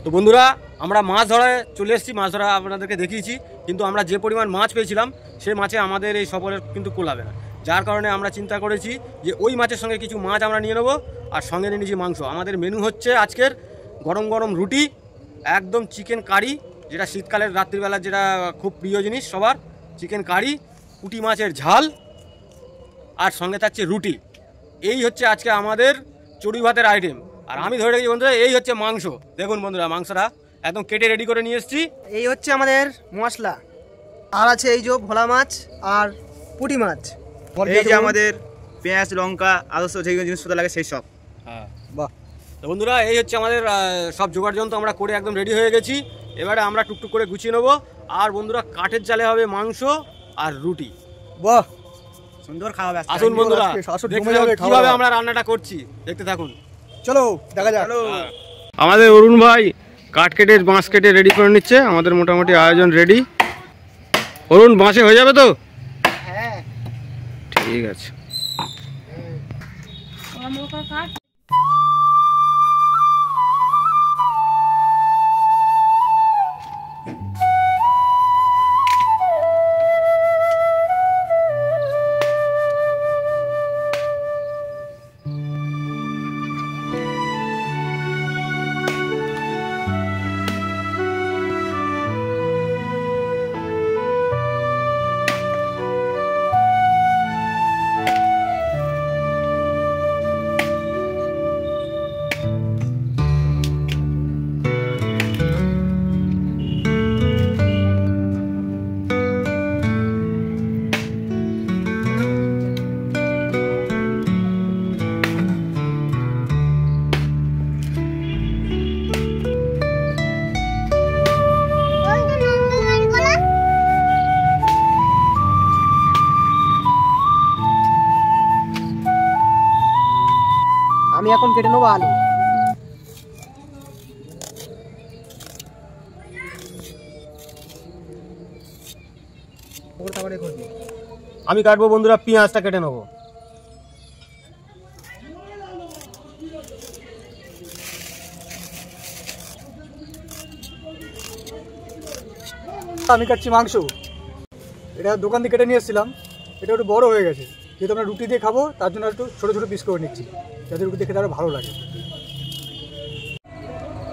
তো বন্ধুরা আমরা মাছ ধরায় চলে এসেছি, মাছ ধরা আপনাদেরকে দেখিয়েছি, কিন্তু আমরা যে পরিমাণ মাছ পেয়েছিলাম সেই মাছে আমাদের এই সফরের কিন্তু কোলাবে না। যার কারণে আমরা চিন্তা করেছি যে ওই মাছের সঙ্গে কিছু মাছ আমরা নিয়ে নেবো আর সঙ্গে নিয়ে নিয়েছি মাংস। আমাদের মেনু হচ্ছে আজকের গরম গরম রুটি, একদম চিকেন কারি, যেটা শীতকালের রাত্রিবেলা যেটা খুব প্রিয় জিনিস সবার, চিকেন কারি, পুঁটি মাছের ঝাল আর সঙ্গে থাকছে রুটি। এই হচ্ছে আজকে আমাদের চড়ুই ভাতের আইটেম। আর আমি ধরে রেখেছি বন্ধুরা, এই হচ্ছে মাংস। দেখুন বন্ধুরা, মাংসটা একদম কেটে রেডি করে নিয়ে এসেছি। এই হচ্ছে আমাদের মশলা, আর আছে এই যে ভোলা মাছ আর পুঁটি মাছ, এই যে আমাদের পেঁয়াজ লঙ্কা আদর্শ যে জিনিসপত্র লাগে সেই সব। হ্যাঁ বাহ। তো বন্ধুরা এই হচ্ছে আমাদের সব জোগাড় যন্ত্র আমরা করে একদম রেডি হয়ে গেছি। এবারে আমরা টুকটুক করে গুছিয়ে নেবো। আর বন্ধুরা কাঠের জালে হবে মাংস আর রুটি। বাহ, সুন্দর খাওয়া। আসুন বন্ধুরা, কিভাবে আমরা রান্নাটা করছি দেখতে থাকুন। চলো দেখা যাক। আমাদের অরুণ ভাই কাঠ কেটে বাঁশ কেটে রেডি করে নিচ্ছে। আমাদের মোটামুটি আয়োজন রেডি। অরুণ, বাঁশে হয়ে যাবে তো? হ্যাঁ ঠিক আছে। আমি এখন কেটে নেবো আলু। আমি কাটবো বন্ধুরা, পেঁয়াজটা কেটে নেবো। আমি কাটছি মাংস। এটা দোকান থেকে কেটে নিয়ে এসেছিলাম, এটা একটু বড় হয়ে গেছে, যেহেতু আমরা রুটি দিয়ে খাবো তার জন্য একটু ছোটো ছোটো পিস করে নিচ্ছি, যাতে রুটি দিয়ে খেতে আরও ভালো লাগে।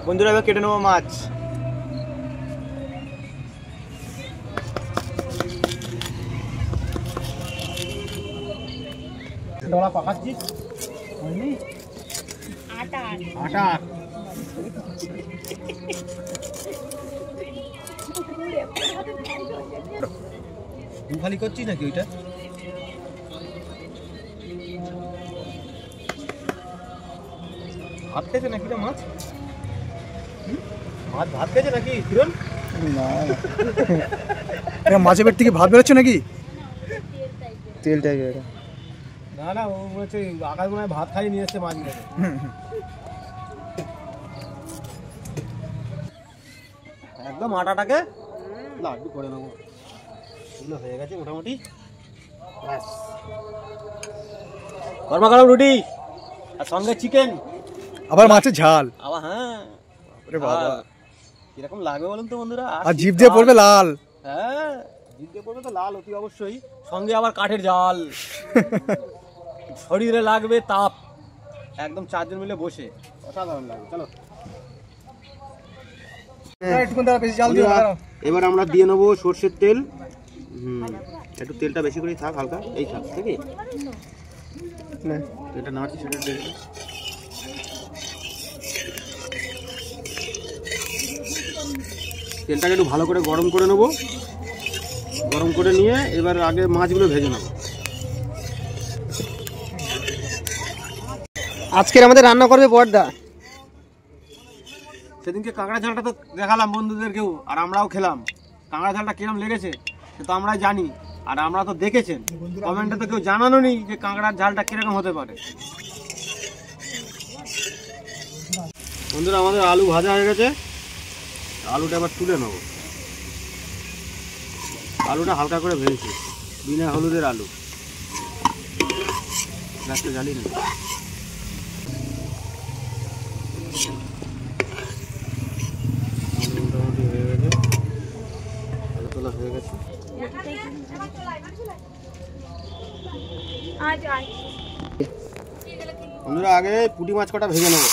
বন্ধুরা এবার কেটে নেবো মাছ। পাকাচ্ছিস আটা খালি করছিস নাকি ওইটা? ভাত খেয়েছে নাকি রে মাছ? মাছ ভাত খেয়েছে নাকি কিরণ? না, মাছের পেট থেকে ভাত বেরোচ্ছে নাকি? তেল টাইপের। না না, ও মনে হচ্ছে আকাশ মনে হয় ভাত খাই নিয়ে এসছে মাছগুলোকে। একদম আটাটাকে লাড্ডু করে নেবো। এগুলো হয়ে গেছে মোটামুটি। গরমা গরম রুটি আর সঙ্গে চিকেন, আবার মাছের ঝাল। আবার হ্যাঁ, কিরকম লাগবে বলুন তো বন্ধুরা? আর জিভ দিয়ে পড়বে লাল। হ্যাঁ, জিভ দিয়ে পড়বে তো লাল অতি অবশ্যই, সঙ্গে আবার কাঠের জাল। শরীরে লাগবে তাপ, একদম চারজন মিলে বসে অসাধারণ লাগবে। চলো এবার আমরা দিয়ে নেবো সর্ষের তেল। একটু তেলটা বেশি করেই থাক, হালকা এই থাক, ঠিক আছে? এটা নাড়ছি সেটা তেলটাকে একটু ভালো করে গরম করে নেবো। গরম করে নিয়ে এবার আগে মাছগুলো ভেজে নেবো। আজকের আমাদের রান্না করবে বড়দা। সেদিনকে কাঁকড়া ঝালটা তো দেখালাম বন্ধুদেরকেও, আর আমরাও খেলাম। কাঁকড়া ঝালটা কিরম লেগেছে সে তো আমরাই জানি, আর আমরা তো দেখেছেন। কমেন্টে তো কেউ জানানো নেই যে কাঁকড়ার ঝালটা কিরকম হতে পারে। বন্ধুরা আমাদের আলু ভাজা হয়ে গেছে, আলুটা আবার তুলে নেব। আলুটা হালকা করে ভেজেছি, বিনা হলুদের আলু। গ্যাসটা জ্বালিয়ে নেব। করেছি। বন্ধুরা আগে পুঁটি মাছ কটা ভেজে নেবো।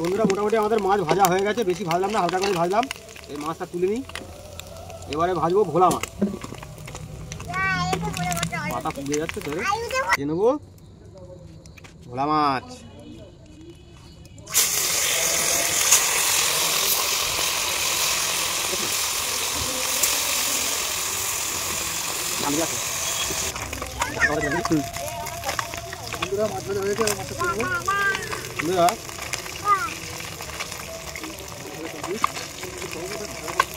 বন্ধুরা মোটামুটি আমাদের মাছ ভাজা হয়ে গেছে, বেশি ভাজলাম না, হালকা করে ভাজলাম। এই মাছটা তুলে নিই, এবারে ভাজবো ভোলা মাছ। পাতা পুড়ে যাচ্ছে, ধরে ভেজে নেবো ভোলা মাছ। বন্ধুরা মাছ ভাজা হয়েছে, মাছটা তুলে নেবো। বন্ধুরা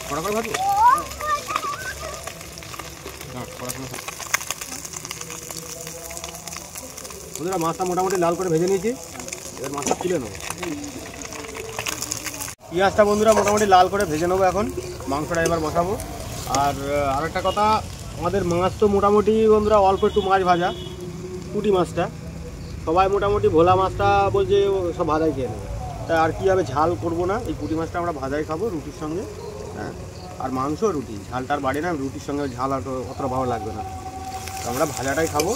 কড়া করে ভাজবো, বন্ধুরা মাছটা মোটামুটি লাল করে ভেজে নিয়েছি, এবার মাছটা তুলে নেবো। পেঁয়াজটা বন্ধুরা মোটামুটি লাল করে ভেজে নেবো, এখন মাংসটা এবার বসাবো। আর আরেকটা কথা, আমাদের মাছ তো মোটামুটি বন্ধুরা অল্প একটু মাছ ভাজা, পুঁটি মাছটা সবাই মোটামুটি ভোলা মাছটা বলছে সব ভাজাই খেয়ে নেবে, তা আর কী হবে, ঝাল করবো না, এই পুঁটি মাছটা আমরা ভাজাই খাবো রুটির সঙ্গে। হ্যাঁ, আর মাংস রুটি, ঝালটার বাড়ে না, রুটির সঙ্গে ঝাল অতটা ভালো লাগবে না, আমরা ভাজাটাই খাবো।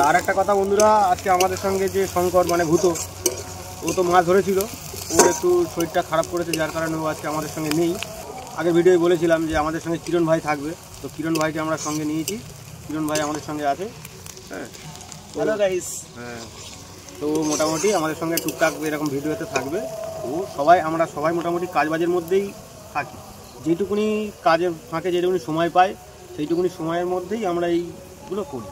আর একটা কথা বন্ধুরা, আজকে আমাদের সঙ্গে যে শঙ্কর মানে ভূত, ও তো মাছ ধরেছিল, ওর একটু শরীরটা খারাপ করেছে, যার কারণে ও আজকে আমাদের সঙ্গে নেই। আগের ভিডিওয় বলেছিলাম যে আমাদের সঙ্গে কিরণ ভাই থাকবে, তো কিরণ ভাইকে আমরা সঙ্গে নিয়েছি, কিরণ ভাই আমাদের সঙ্গে আছে। হ্যাঁ, হ্যালো গাইস। হ্যাঁ, তো মোটামুটি আমাদের সঙ্গে টুকটাক এরকম ভিডিওতে থাকবে। ও আমরা সবাই মোটামুটি কাজবাজের মধ্যেই থাকি, যেটুকুনি কাজের ফাঁকে যেটুকুনি সময় পাই সেইটুকুনি সময়ের মধ্যেই আমরা এইগুলো করি।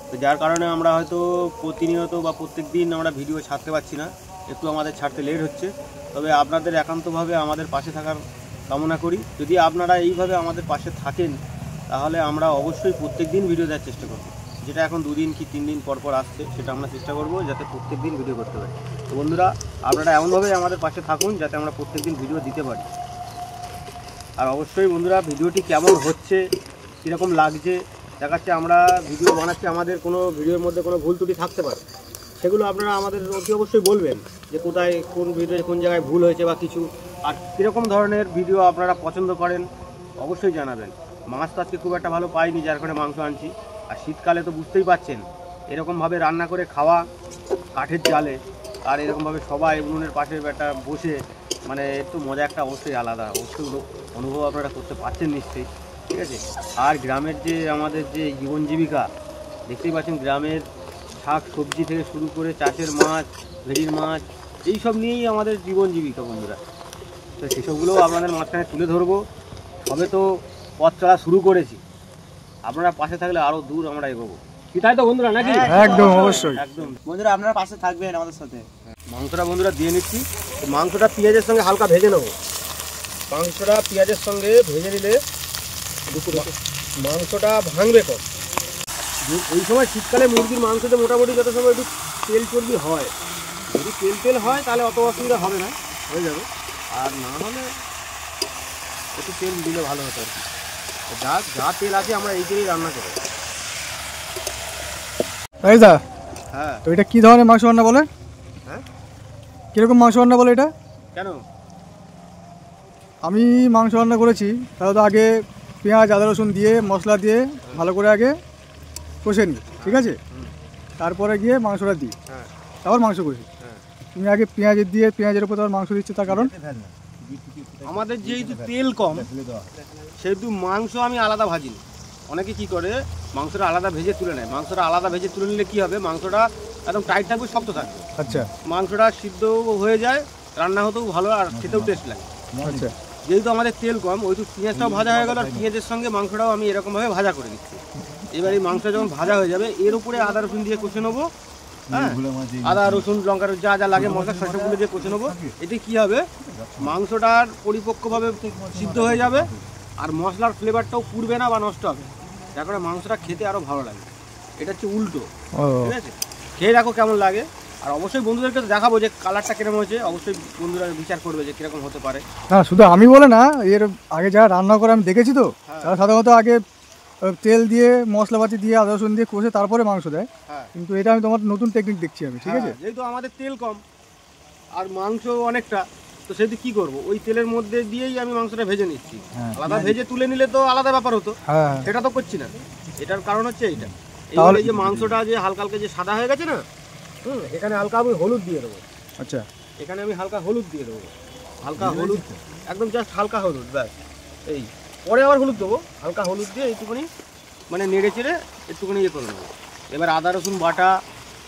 তো যার কারণে আমরা হয়তো প্রতিনিয়ত বা প্রত্যেক দিন আমরা ভিডিও ছাড়তে পারছি না, একটু আমাদের ছাড়তে লেট হচ্ছে। তবে আপনাদের একান্তভাবে আমাদের পাশে থাকার কামনা করি। যদি আপনারা এইভাবে আমাদের পাশে থাকেন তাহলে আমরা অবশ্যই প্রত্যেক দিন ভিডিও দেওয়ার চেষ্টা করব। যেটা এখন 2 দিন কি 3 দিন পর পর আসছে, সেটা আমরা চেষ্টা করব যাতে প্রত্যেক দিন ভিডিও করতে পারি। তো বন্ধুরা আপনারা এমনভাবেই আমাদের পাশে থাকুন যাতে আমরা প্রত্যেক দিন ভিডিও দিতে পারি। আর অবশ্যই বন্ধুরা ভিডিওটি কেমন হচ্ছে, কীরকম লাগছে, দেখাচ্ছে আমরা ভিডিও বানাচ্ছি, আমাদের কোনো ভিডিওর মধ্যে কোনো ভুল ত্রুটি থাকতে পারে, সেগুলো আপনারা আমাদের অতি অবশ্যই বলবেন যে কোথায় কোন ভিডিও কোন জায়গায় ভুল হয়েছে বা কিছু। আর কীরকম ধরনের ভিডিও আপনারা পছন্দ করেন অবশ্যই জানাবেন। মাছ তো আজকে খুব একটা ভালো পাইনি, যার কারণে মাংস আনছি। আর শীতকালে তো বুঝতেই পাচ্ছেন, এরকমভাবে রান্না করে খাওয়া কাঠের জালে, আর এরকমভাবে সবাই উনুনের পাশে একটা বসে, মানে একটু মজা একটা অবশ্যই আলাদা, অবশ্যই অনুভব আপনারা করতে পারছেন নিশ্চয়ই। ঠিক আছে, আর গ্রামের যে আমাদের যে জীবন জীবিকা দেখতেই পাচ্ছেন, গ্রামের শাক সবজি থেকে শুরু করে চাষের মাছ, ভেড়ির মাছ, এইসব নিয়েই আমাদের জীবন জীবিকা বন্ধুরা। তো সেসবগুলোও আপনাদের মাঝখানে তুলে ধরবো। সবে তো পথ চলা শুরু করেছি, আপনারা পাশে থাকলে আরও দূর আমরা এগোবো, কি তাই তো বন্ধুরা নাকি? একদম অবশ্যই। একদম বন্ধুরা আপনারা পাশে থাকবেন আমাদের সাথে। মাংসটা বন্ধুরা দিয়ে নিচ্ছি, মাংসটা পেঁয়াজের সঙ্গে হালকা ভেজে নেবো। মাংসটা পেঁয়াজের সঙ্গে ভেজে নিলে মাংসটা ভাঙবে কম। এই সময় শীতকালে মুরগির মাংসতে মোটামুটি যত সময় একটু তেল চর্বি হয়, যদি তেল হয় তাহলে অত অসুবিধা হবে না, হয়ে যাবে। আর না হলে একটু তেল দিলে ভালো হতো আর কি। যা তেল আছে আমরা এই তেলেই রান্না করবো। তাই দা, হ্যাঁ। তো এটা কি ধরনের মাংস রান্না বলে? হ্যাঁ, কিরকম মাংস রান্না বলে এটা? কেন? আমি মাংস রান্না করেছি, তাহলে তো আগে পেঁয়াজ আদা রসুন দিয়ে মশলা দিয়ে ভালো করে আগে কষে নিই, ঠিক আছে? তারপরে গিয়ে মাংসটা দিই, হ্যাঁ, তারপর মাংস কষি। হ্যাঁ। তুমি আগে পেঁয়াজ দিয়ে পেঁয়াজের উপর তারপর মাংস দিচ্ছ, তার কারণ আমাদের যেহেতু তেল কম সেহেতু মাংস আমি আলাদা ভাজিনি। অনেকে কি করে মাংসটা আলাদা ভেজে তুলে নেয়, মাংসটা আলাদা ভেজে তুলে নিলে কি হবে, মাংসটা একদম টাইট থাকবে, শক্ত থাকবে। আচ্ছা মাংসটা সিদ্ধ হয়ে যায়, রান্না হতেও ভালো আর খেতেও টেস্ট লাগে। আচ্ছা যেহেতু আমাদের তেল কম, ওইটু পেঁয়াজটাও ভাজা হয়ে গেল, আর পেঁয়াজের সঙ্গে মাংসটাও আমি এরকমভাবে ভাজা করে দিচ্ছি। এবার এই মাংসটা যখন ভাজা হয়ে যাবে, এর উপরে আদা রসুন দিয়ে কষে নেবো। হ্যাঁ, আদা রসুন লঙ্কার যা যা লাগে মশলা সবগুলো দিয়ে কষে নেবো। এতে কী হবে, মাংসটার পরিপক্কভাবে সিদ্ধ হয়ে যাবে, আর মশলার ফ্লেভারটাও পুড়বে না বা নষ্ট হবে, যার কারণে মাংসটা খেতে আরও ভালো লাগে। এটা হচ্ছে উল্টো। ঠিক আছে, খেয়ে দেখো কেমন লাগে। আর অবশ্যই বন্ধুদেরকে দেখাবো যে কালারটা কিরকম হয়েছে, অবশ্যই বন্ধুরা বিচার করবে যে কিরকম হতে পারে। না শুধু আমি বলে না, এর আগে যারা রান্না করে আমি দেখেছি তো, তারা সাধারণত আগে তেল দিয়ে মশলাপাতি দিয়ে আদা রসুন দিয়ে কষে তারপরে মাংস দেয়। হ্যাঁ, কিন্তু এটা আমি তোমার নতুন টেকনিক দেখছি আমি, ঠিক আছে? যেহেতু আমাদের তেল কম আর মাংস অনেকটা, তো সেহেতু কি করব, ওই তেলের মধ্যে দিয়েই আমি মাংসটা ভেজে নিচ্ছি। আলাদা ভেজে তুলে নিলে তো আলাদা ব্যাপার হতো, হ্যাঁ সেটা তো করছি না। এটার কারণ হচ্ছে এইটা, তাহলে এই যে মাংসটা যে হালকা হালকা যে সাদা হয়ে গেছে না, এখানে হালকা আমি হলুদ দিয়ে দেবো। আচ্ছা, এখানে আমি হালকা হলুদ দিয়ে দেবো, হালকা হলুদ, একদম জাস্ট হালকা হলুদ, ব্যাস। এই পরে আবার হলুদ দেবো, হালকা হলুদ দিয়ে একটুখানি মানে নেড়ে চেড়ে একটুখানি ইয়ে করে নেবো। এবার আদা রসুন বাটা,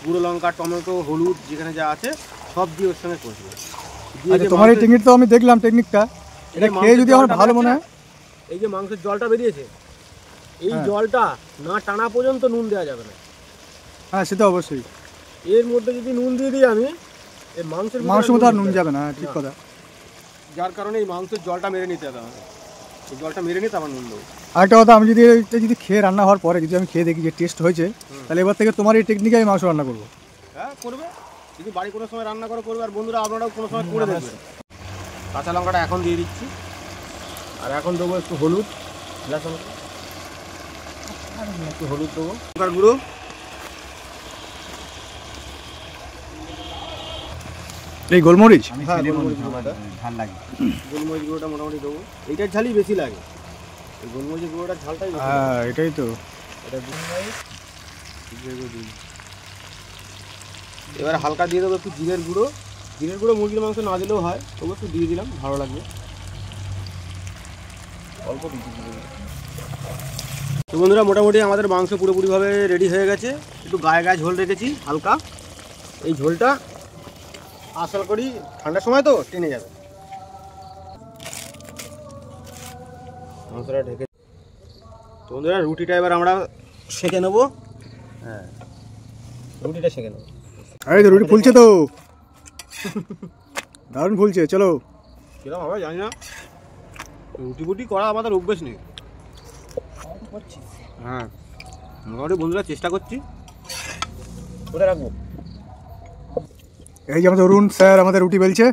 গুঁড়ো লঙ্কা, টমেটো, হলুদ যেখানে যা আছে সব দিয়ে ওর সঙ্গে কষবো। আচ্ছা, তোমার এই টেকনিক তো আমি দেখলাম, টেকনিকটা এটা খেয়ে যদি আমার ভালো মনে হয়। এই যে মাংসের জলটা বেরিয়েছে, এই জলটা না টানা পর্যন্ত নুন দেওয়া যাবে না। হ্যাঁ সে তো অবশ্যই, এর মধ্যে যদি নুন দিয়ে দিই আমি, এই মাংসের মধ্যে আর নুন যাবে না, ঠিক কথা। যার কারণে এই মাংসের জলটা মেরে নিতে হবে আমাকে, এই জলটা মেরে নিতে আমার নুন দেবো। আরেকটা কথা, আমি যদি এটা যদি খেয়ে রান্না হওয়ার পরে যদি আমি খেয়ে দেখি যে টেস্ট হয়েছে, তাহলে এবার থেকে তোমার এই টেকনিকে আমি মাংস রান্না করবো। হ্যাঁ করবে, যদি বাড়ি কোনো সময় রান্না করবে, আর বন্ধুরা আপনারাও কোনো সময় করে দেখবেন। কাঁচা লঙ্কাটা এখন দিয়ে দিচ্ছি, আর এখন দেবো একটু হলুদ, একটু হলুদ দেবো, লঙ্কার গুঁড়ো, এই গোলমরিচ, হ্যাঁ গোলমরিচ গুঁড়োটা ঝাল লাগে, গোলমরিচ গুঁড়োটা মোটামুটি দেবো। এইটার ঝালই বেশি লাগে, এই গোলমরিচ গুঁড়োটার ঝালটাই বেশি লাগে। হ্যাঁ এটাই তো। এটা এবার হালকা দিয়ে দেবো একটু জিরের গুঁড়ো। জিরের গুঁড়ো মুরগির মাংস না দিলেও হয়, তবু একটু দিয়ে দিলাম, ভালো লাগবে, অল্প কিছু দিয়ে দিলাম। তো বন্ধুরা মোটামুটি আমাদের মাংস পুরোপুরিভাবে রেডি হয়ে গেছে। একটু গায়ে গায়ে ঝোল রেখেছি হালকা, এই ঝোলটা আশা করি ঠান্ডার সময় তো টেনে যাবে। মাংসটা ঢেকে, তো বন্ধুরা রুটিটা এবার আমরা সেঁকে নেবো। হ্যাঁ রুটিটা সেঁকে নেবো। এই তো রুটি ফুলছে তো, দারুণ ফুলছে। চলো, কিরকম হবে জানি না, রুটি বুটি করা আমাদের অভ্যেস নেই। হ্যাঁ মোটামুটি বন্ধুরা চেষ্টা করছি, করে রাখবো। এই যে আমাদের অরুণ স্যার আমাদের রুটি বেলছে।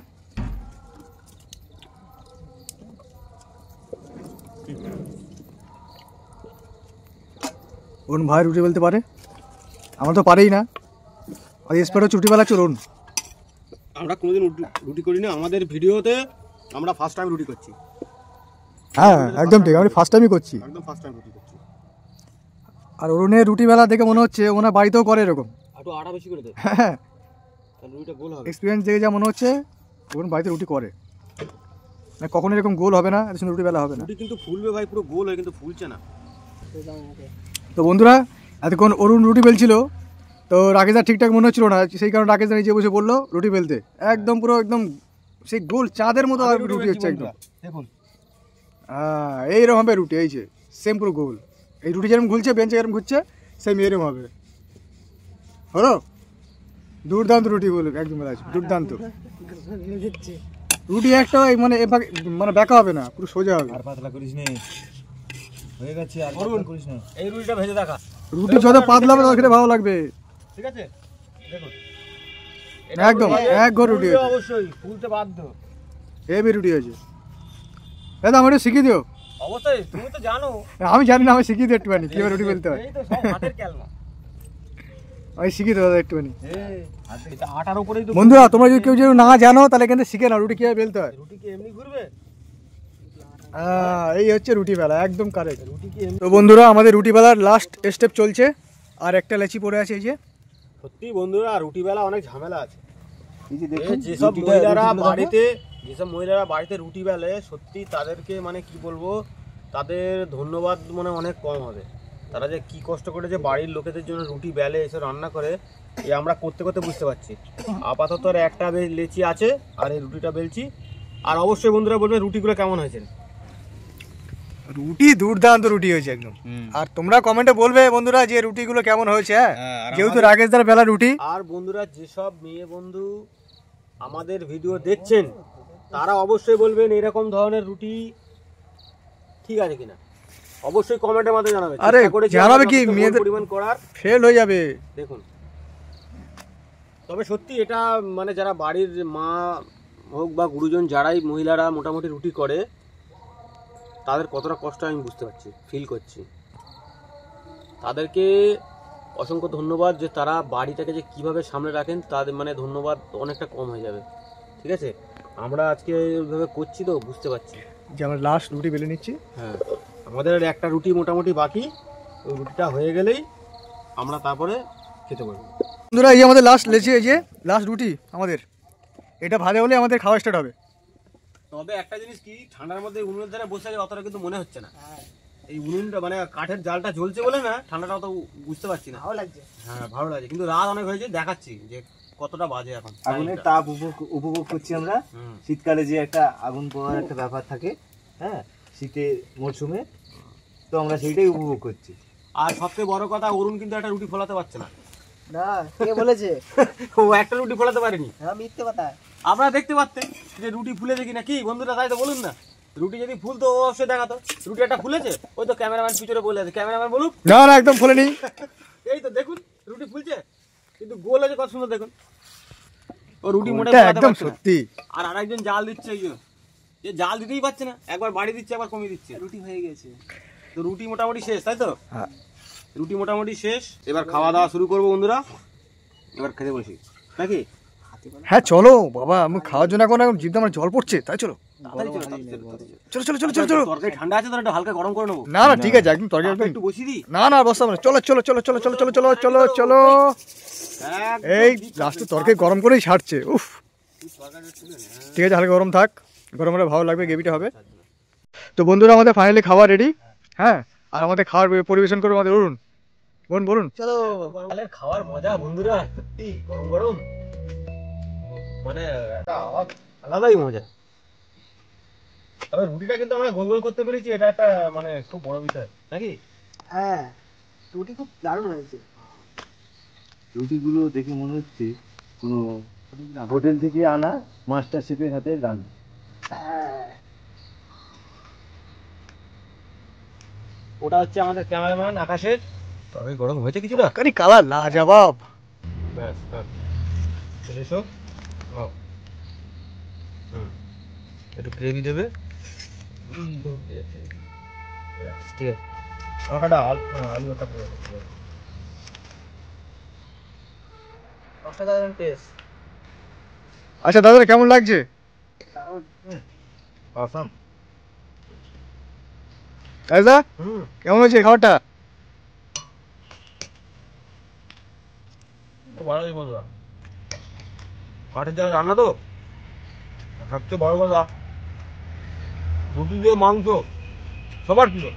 অরুণ ভাই রুটি বেলতে পারে, আমরা তো পারেই না। আর এক্সপার্ট হচ্ছে রুটি বেলাচ্ছে অরুণ। আমরা কোনোদিন রুটি করি না, আমাদের ভিডিওতে আমরা ফার্স্ট টাইম রুটি করছি। হ্যাঁ একদম ঠিক, আমি ফার্স্ট টাইমই করছি, একদম ফার্স্ট টাইম রুটি করছি। আর অরুণের রুটি বেলা দেখে মনে হচ্ছে ওনার বাড়িতেও করে এরকম। একটু আটা বেশি করে দেয়, হ্যাঁ তাহলে রুটিটা গোল হবে। এক্সপিরিয়েন্স দেখে যা মনে হচ্ছে অরুণ বাড়িতে রুটি করে, মানে কখনো এরকম গোল হবে না, এত সুন্দর রুটি বেলা হবে না। রুটি কিন্তু ফুলবে ভাই, পুরো গোল হয়ে কিন্তু ফুলছে না। তো বন্ধুরা এতক্ষণ অরুণ রুটি বেলছিল, তো রাকেশদা ঠিকঠাক মনে হচ্ছিল না, সেই কারণে রাকেশদা নিজে বসে বললো রুটি বেলতে। একদম পুরো একদম সেই গোল চাঁদের মতো রুটি হচ্ছে একদম। দেখুন হ্যাঁ এইরকম হবে রুটি, এই যে সেম পুরো গোল। এই রুটি যেরকম ঘুরছে, বেঞ্চে যেরকম ঘুরছে সেম এরকম হবে। হলো দুর্দান্ত রুটি বলে একদম বলা আছে, দুর্দান্ত রুটি একটা মানে মানে বেঁকা হবে না, পুরো সোজা হবে। আর পাতলা করিস নি, হয়ে গেছে, আর পাতলা করিস না। এই রুটিটা ভেজে দেখা, রুটি যত পাতলা হবে তত খেতে ভালো লাগবে। ঠিক আছে দেখুন একদম এক ঘর রুটি হয়েছে, অবশ্যই ফুলতে বাধ্য। হেভি রুটি হয়েছে। দাদা আমার একটু শিখিয়ে দিও। অবশ্যই, তুমি তো জানো। আমি জানি না, আমি শিখিয়ে দিও একটুখানি কীভাবে রুটি বেলতে হয়। এই তো সব হাতের খেলনা, আমি শিখিয়ে দেবো দাদা একটুখানি। এটা আটার উপরেই তো। বন্ধুরা তোমরা যদি কেউ যদি না জানো তাহলে কিন্তু শিখে নাও রুটি কীভাবে বেলতে হয়। রুটি কি এমনি ঘুরবে? হ্যাঁ এই হচ্ছে রুটি বেলা, একদম কারেক্ট। রুটি কি এমনি? তো বন্ধুরা আমাদের রুটি বেলার লাস্ট স্টেপ চলছে, আর একটা লেচি পড়ে আছে এই যে। সত্যি বন্ধুরা রুটি বেলা অনেক ঝামেলা আছে। যেসব মহিলারা বাড়িতে রুটি বেলে, সত্যি তাদেরকে মানে কি বলবো, তাদের ধন্যবাদ মানে অনেক কম হবে। তারা যে কি কষ্ট করে যে বাড়ির লোকেদের জন্য রুটি বেলে এসে রান্না করে, এ আমরা করতে করতে বুঝতে পারছি। আপাতত আর একটা লেচি আছে, আর এই রুটিটা বেলছি। আর অবশ্যই বন্ধুরা বলবে রুটিগুলো কেমন হয়েছে। রুটি দুর্দান্ত রুটি হয়েছে একদম। আর তোমরা কমেন্টে বলবে বন্ধুরা যে রুটিগুলো কেমন হয়েছে, যেহেতু রাকেশদার বেলা রুটি। আর বন্ধুরা যেসব মেয়ে বন্ধু আমাদের ভিডিও দেখছেন, তারা অবশ্যই বলবেন এরকম ধরনের রুটি ঠিক আছে কিনা, অবশ্যই কমেন্টের মাধ্যমে জানাবেন। আরে জানাবে কি, মেয়েদের পরিমাণ করার ফেল হয়ে যাবে। দেখুন তো তবে সত্যি এটা মানে যারা বাড়ির মা হোক বা গুরুজন যারাই মহিলারা মোটামুটি রুটি করে তাদের কতটা কষ্ট আমি বুঝতে পারছি, ফিল করছি। তাদেরকে অসংখ্য ধন্যবাদ যে তারা বাড়িটাকে যে কিভাবে সামনে রাখেন, তাদের মানে ধন্যবাদ অনেকটা কম হয়ে যাবে। ঠিক আছে, আমরা আজকে ওইভাবে করছি তো বুঝতে পারছি যে আমরা লাস্ট রুটি বেলে নিচ্ছি। হ্যাঁ, আমাদের একটা রুটি মোটামুটি বাকি, ওই রুটিটা হয়ে গেলেই আমরা তারপরে খেতে পারবো। বন্ধুরা এই যে আমাদের লাস্ট লেচে, এই যে লাস্ট রুটি আমাদের, এটা ভাজা হলে আমাদের খাওয়া স্টার্ট হবে। তবে একটা জিনিস কি, ঠান্ডার মধ্যে উনুনের ধারে বসে আছে অতটা কিন্তু মনে হচ্ছে না। এই উনুনটা মানে কাঠের জালটা জ্বলছে বলে না ঠান্ডাটা অত বুঝতে পারছি না। ভালো লাগছে। হ্যাঁ ভালো লাগছে, কিন্তু রাত অনেক হয়েছে, দেখাচ্ছি যে কতটা বাজে এখন। আগুনের তাপ উপভোগ করছি আমরা। শীতকালে যে একটা আগুন পোহার একটা ব্যাপার থাকে, হ্যাঁ, শীতের মরশুমে, তো আমরা সেইটাই উপভোগ করছি। আর সবচেয়ে বড় কথা, অরুণ কিন্তু একটা রুটি ফোলাতে পারছে না। না, কে বলেছে? ও একটা রুটি ফোলাতে পারেনি। হ্যাঁ, মিথ্যে কথা। আপনারা দেখতে পাচ্ছেন যে রুটি ফুলেছে কিনা, কি বন্ধুরা তাই তো বলুন না। রুটি যদি ফুলতো অবশ্যই দেখাতো। রুটি একটা ফুলেছে, ওই তো ক্যামেরাম্যান পিছনে বলে আছে, ক্যামেরাম্যান বলুক। না না একদম ফোলেনি। এই তো দেখুন রুটি ফুলছে, কিন্তু গোল আছে কত সুন্দর দেখুন। ও রুটি মোটা একদম সত্যি। আর আরেকজন জাল দিচ্ছে, এই যে জাল দিতেই পারছে না, একবার বাড়ি দিচ্ছে একবার কমিয়ে দিচ্ছে। রুটি হয়ে গেছে। তো রুটি মোটামুটি শেষ, তাই তো? হ্যাঁ, রুটি মোটামুটি শেষ। এবার খাওয়া দাওয়া শুরু করবো বন্ধুরা, এবার খেতে বসি নাকি? হ্যাঁ চলো বাবা, আমি খাওয়ার জন্য এখন জিভটা আমার জল পড়ছে, তাই চলো চলো চলো চলো চলো চলো। তরকারি ঠান্ডা আছে তো, একটু হালকা গরম করে নেবো। না না ঠিক আছে, একদম তরকারি একদম। একটু বসিয়ে দিই। না না বসতে হবে না, চলো চলো চলো চলো চলো চলো চলো চলো চলো। এই লাস্টে তরকারি গরম করেই ছাড়ছে। উফ, ঠিক আছে হালকা গরম থাক, গরম হলে ভালো লাগবে, গ্রেভিটা হবে। তো বন্ধুরা আমাদের ফাইনালি খাওয়া রেডি। হ্যাঁ, আর আমাদের খাওয়ার পরিবেশন করবে আমাদের অরুণ। বলুন বলুন। চলো। খাওয়ার মজা বন্ধুরা, সত্যি গরম গরম মানে আলাদাই মজা। তবে রুটিটা কিন্তু আমরা গোল গোল করতে পেরেছি, এটা একটা মানে খুব বড় বিষয় নাকি? হ্যাঁ, রুটি খুব দারুণ হয়েছে। রুটিগুলো দেখে মনে হচ্ছে কোনো হোটেল থেকে আনা মাস্টার শেফের হাতে রান্না। হ্যাঁ, ওটা হচ্ছে আমাদের ক্যামেরাম্যান আকাশের। তবে গরম হয়েছে কিছুটা। কারি কালার লাজবাব। ব্যাস এসো, একটু গ্রেভি দেবে, ঠিক আছে। আলু একটা অসাধারণ টেস্ট। আচ্ছা দাদা কেমন লাগছে? আসাম দাদা কেমন হয়েছে খাবারটা? ভালোই বলবা, কাঠের জায়গায় রান্না তো সবচেয়ে বড় কথা, রুটি দিয়ে মাংস সবার প্রিয়।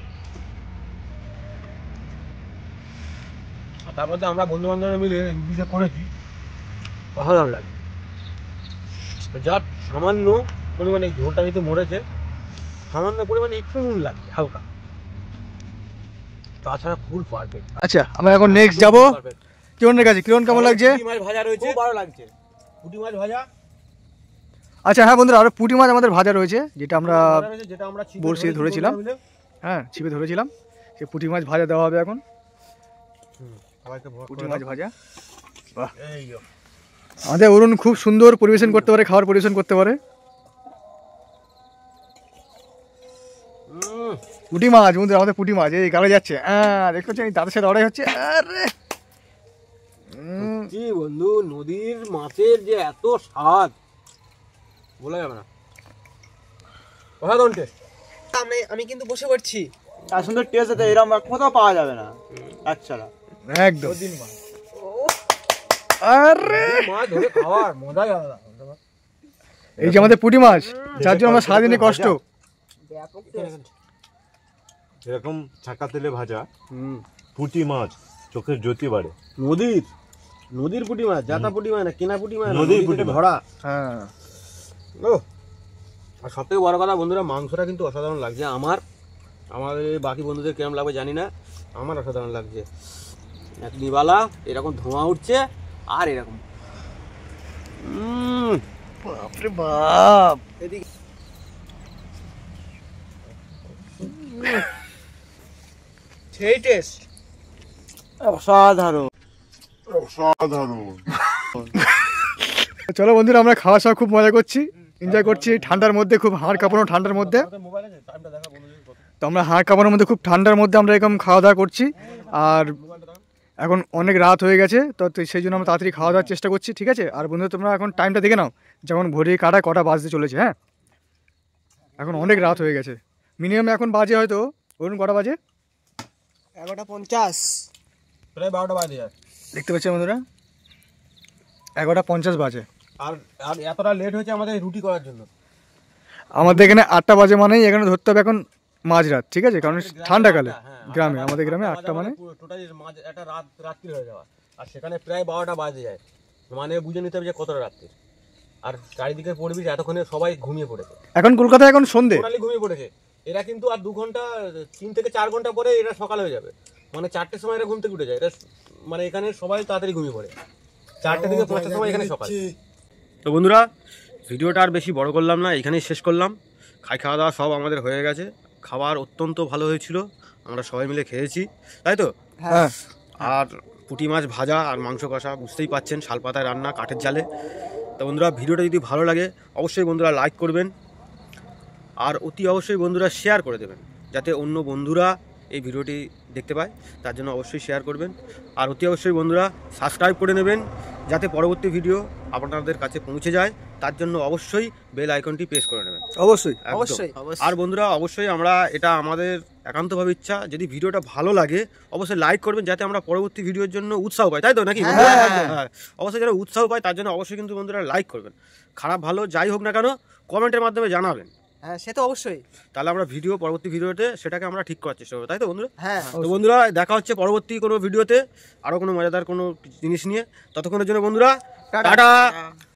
তারপর তো আমরা বন্ধু বান্ধবরা মিলে রুটিটা করেছি, ভালো লাগে। যা সামান্য পরিমাণে ঝোলটা নিতে মরেছে, সামান্য পরিমাণে একটু নুন লাগবে হালকা, তাছাড়া ফুল পারফেক্ট। আচ্ছা আমরা এখন নেক্সট যাবো কিরণের কাছে। কিরণ কেমন লাগছে? পুঁটি মাছ ভাজা রয়েছে, ভালো লাগছে পুঁটি মাছ ভাজা। আচ্ছা হ্যাঁ বন্ধুরা, আরো পুঁটি মাছ আমাদের ভাজা রয়েছে, যেটা আমরা যেটা আমরা বড়শি ধরেছিলাম। হ্যাঁ ছিপে ধরেছিলাম, সেই পুঁটি মাছ ভাজা দেওয়া হবে এখন। পুঁটি মাছ ভাজা, বাহ। আমাদের অরুণ খুব সুন্দর পরিবেশন করতে পারে, খাবার পরিবেশন করতে পারে। পুঁটি মাছ বন্ধুরা, আমাদের পুঁটি মাছ এই গালে যাচ্ছে। হ্যাঁ দেখতে পাচ্ছি, দাদার সাথে লড়াই হচ্ছে। আরে কি বন্ধু, নদীর মাছের যে এত স্বাদ বলা যাবে না, অসাধারণ টেস্ট। আমি কিন্তু বসে পড়ছি। তার সুন্দর টেস্ট আছে, এরকম কোথাও পাওয়া যাবে না একছাড়া। একদম। আরে মাছ ধরে খাওয়ার মজাই আলাদা। এই যে আমাদের পুঁটি মাছ, যার জন্য আমরা সারাদিনে কষ্ট। এরকম ছাকা তেলে ভাজা পুঁটি মাছ চোখের জ্যোতি বাড়ে। নদীর পুঁটি মাছ, জাতা পুঁটি মাছ না, কেনা পুঁটি মাছ, নদীর পুঁটি মাছ ধরা। হ্যাঁ, ও আর সব থেকে বড় কথা বন্ধুরা, মাংসটা কিন্তু অসাধারণ লাগছে আমার। আমাদের বাকি বন্ধুদের কেমন লাগবে জানি না, আমার অসাধারণ লাগছে। এক নিবালা এরকম ধোঁয়া উঠছে, আর এরকম বাপরে বাপ। সেই টেস্ট অসাধারণ। অসাধারণ। চলো বন্ধুরা, আমরা খাওয়া খাওয়া খুব মজা করছি, এনজয় করছি ঠান্ডার মধ্যে, খুব হাড় কাঁপানো ঠান্ডার মধ্যে। তো আমরা হাড় কাঁপানোর মধ্যে, খুব ঠান্ডার মধ্যে আমরা এরকম খাওয়া দাওয়া করছি। আর এখন অনেক রাত হয়ে গেছে, তো সেই জন্য আমরা তাড়াতাড়ি খাওয়া দাওয়ার চেষ্টা করছি, ঠিক আছে? আর বন্ধুরা তোমরা এখন টাইমটা দেখে নাও, যেমন ঘড়ি কাটায় কটা বাজতে চলেছে। হ্যাঁ, এখন অনেক রাত হয়ে গেছে, মিনিমাম এখন বাজে হয়তো, বলুন কটা বাজে? 11:50, প্রায় 12টা বাজে যায়। দেখতে পাচ্ছি বন্ধুরা 11:50 বাজে। আর আর এতটা লেট হয়েছে আমাদের রুটি করার জন্য। আমাদের এখানে 8টা বাজে মানেই এখানে ধরতে হবে এখন মাঝরাত, ঠিক আছে? কারণ ঠান্ডাকালে গ্রামে, আমাদের গ্রামে 8টা মানে টোটালি একটা রাত্রি হয়ে যাওয়া, আর সেখানে প্রায় 12টা বাজে যায়, মানে বুঝে নিতে হবে যে কতটা রাত্রি। আর চারিদিকে পরিবেশ এতক্ষণে সবাই ঘুমিয়ে পড়েছে, এখন কলকাতায় এখন সন্ধে, টোটালি ঘুমিয়ে পড়েছে। এরা কিন্তু আর 2 ঘন্টা, 3 থেকে 4 ঘন্টা পরে এরা সকাল হয়ে যাবে, মানে 4টের সময় এরা ঘুম থেকে উঠে যায়। এরা মানে এখানে সবাই তাড়াতাড়ি ঘুমিয়ে পড়ে, 4টে থেকে 5টার সময় এখানে সকাল। তো বন্ধুরা, ভিডিওটা আর বেশি বড় করলাম না, এখানেই শেষ করলাম। খাওয়া দাওয়া সব আমাদের হয়ে গেছে, খাবার অত্যন্ত ভালো হয়েছিল, আমরা সবাই মিলে খেয়েছি, তাই তো? হ্যাঁ। আর পুঁটি মাছ ভাজা আর মাংস কষা, বুঝতেই পাচ্ছেন শালপাতায় রান্না, কাঠের জালে। তো বন্ধুরা, ভিডিওটা যদি ভালো লাগে অবশ্যই বন্ধুরা লাইক করবেন, আর অতি অবশ্যই বন্ধুরা শেয়ার করে দেবেন, যাতে অন্য বন্ধুরা এই ভিডিওটি দেখতে পায়, তার জন্য অবশ্যই শেয়ার করবেন। আর অতি অবশ্যই বন্ধুরা সাবস্ক্রাইব করে নেবেন, যাতে পরবর্তী ভিডিও আপনাদের কাছে পৌঁছে যায়, তার জন্য অবশ্যই বেল আইকনটি প্রেস করে নেবেন, অবশ্যই। একদম। অবশ্যই। আর বন্ধুরা অবশ্যই আমরা এটা আমাদের একান্তভাবে ইচ্ছা, যদি ভিডিওটা ভালো লাগে অবশ্যই লাইক করবেন, যাতে আমরা পরবর্তী ভিডিওর জন্য উৎসাহ পাই, তাই তো নাকি? হ্যাঁ, অবশ্যই যারা উৎসাহ পায় তার জন্য অবশ্যই কিন্তু বন্ধুরা লাইক করবেন। খারাপ ভালো যাই হোক না কেন কমেন্টের মাধ্যমে জানাবেন, হ্যাঁ সে তো অবশ্যই। তাহলে আমরা পরবর্তী ভিডিওতে সেটাকে আমরা ঠিক করার চেষ্টা করবো, তাই তো বন্ধুরা? হ্যাঁ, তো বন্ধুরা, দেখা হচ্ছে পরবর্তী কোনো ভিডিওতে আরও কোনো মজাদার কোনো জিনিস নিয়ে। ততক্ষণের জন্য বন্ধুরা টাটা।